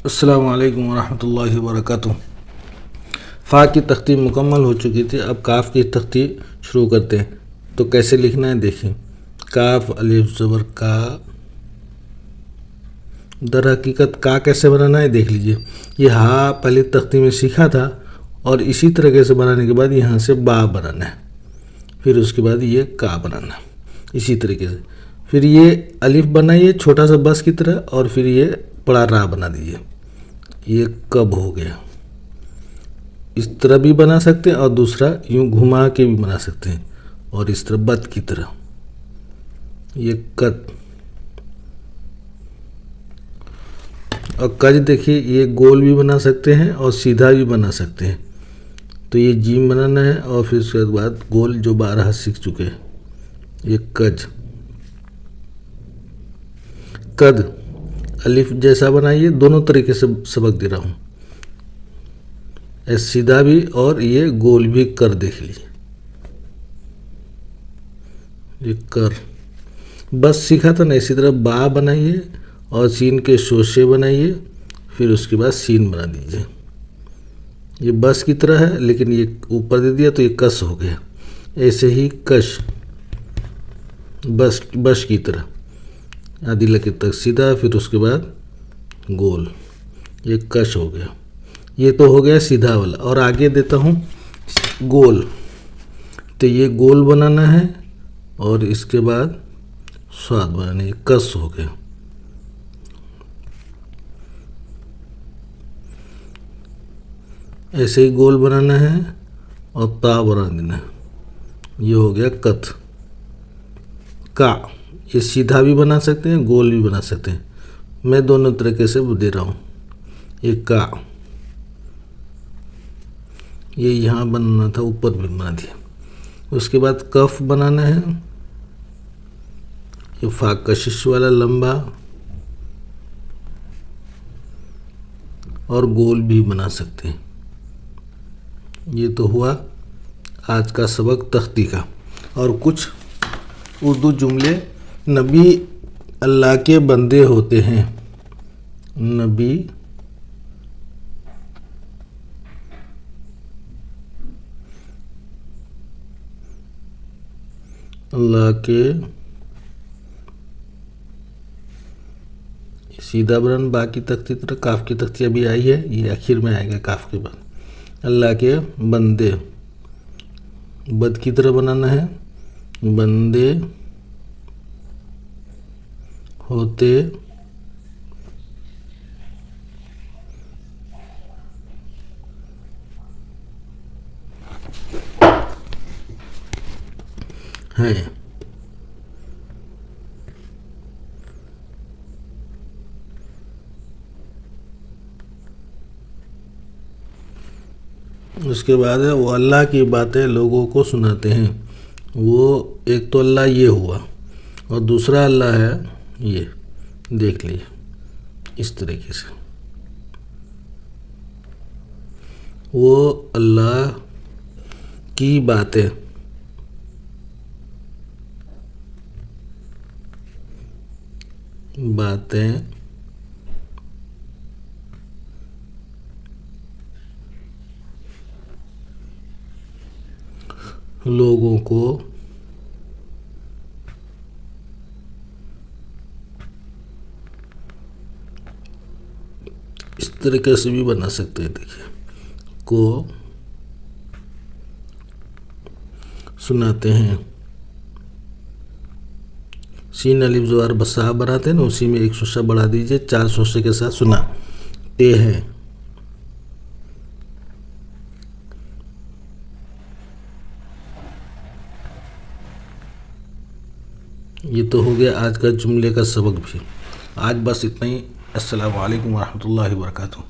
अस्सलामु अलैकुम वरहमतुल्लाहि वबरकातुहू। फ़ा की तख्ती मुकम्मल हो चुकी थी। अब काफ़ की तख्ती शुरू करते हैं। तो कैसे लिखना है देखिए। काफ अलिफ ज़बर का। दर हकीकत का कैसे बनाना है देख लीजिए। ये हा पहले तख्ती में सीखा था और इसी तरीके से बनाने के बाद यहाँ से बा बनाना है, फिर उसके बाद ये का बनाना है इसी तरीके से। फिर ये अलिफ बनाइए छोटा सा बस की तरह और फिर ये बड़ा रा बना दीजिए। ये कब हो गया। इस तरह भी बना सकते हैं और दूसरा यूं घुमा के भी बना सकते हैं और इस तरह बत की तरह। ये कद और कज देखिए, ये गोल भी बना सकते हैं और सीधा भी बना सकते हैं। तो ये जीम बनाना है और फिर उसके बाद गोल जो 12 सीख चुके हैं। ये कज। कद अलिफ जैसा बनाइए, दोनों तरीके से सबक दे रहा हूँ। सीधा भी और ये गोल भी कर देख लीजिए। ये कर बस सीखा था ना, इसी तरह बा बनाइए और सीन के शोशे बनाइए, फिर उसके बाद सीन बना दीजिए। ये बस की तरह है लेकिन ये ऊपर दे दिया तो ये कस हो गया। ऐसे ही कश बस की तरह आधी लकीर तक सीधा, फिर उसके बाद गोल। ये कश हो गया। ये तो हो गया सीधा वाला और आगे देता हूँ गोल। तो ये गोल बनाना है और इसके बाद स्वाद बनाना है। कस हो गया। ऐसे ही गोल बनाना है और ता बना देना है। ये हो गया कत। का ये सीधा भी बना सकते हैं, गोल भी बना सकते हैं। मैं दोनों तरीके से दे रहा हूँ। ये का, ये यहाँ बनाना था, ऊपर भी बना दिया। उसके बाद कफ बनाना है। ये फा कशिश वाला लंबा और गोल भी बना सकते हैं। ये तो हुआ आज का सबक तख्ती का। और कुछ उर्दू जुमले। नबी अल्लाह के बंदे होते हैं। नबी अल्लाह के, सीधा बरन बाकी तख्ती तरह काफ की तख्ती अभी आई है, ये आखिर में आएगा काफ के बाद। अल्लाह के बंदे बद की तरह बनाना है। बंदे होते हैं। उसके बाद है वो अल्लाह की बातें लोगों को सुनाते हैं। वो एक तो अल्लाह ये हुआ और दूसरा अल्लाह है ये, देख लीजिए इस तरीके से। वो अल्लाह की बातें लोगों को इस तरीके से भी बना सकते हैं। देखिए, को सुनाते हैं। सीन अलिफ ज़बर बसा बनाते हैं ना, उसी में एक शोशा बढ़ा दीजिए, 4 शोशे के साथ सुनाते हैं। ये तो हो गया आज का जुमले का सबक भी। आज बस इतना ही। अस्सलामु अलैकुम वरहमतुल्लाहि वबरकातुहू।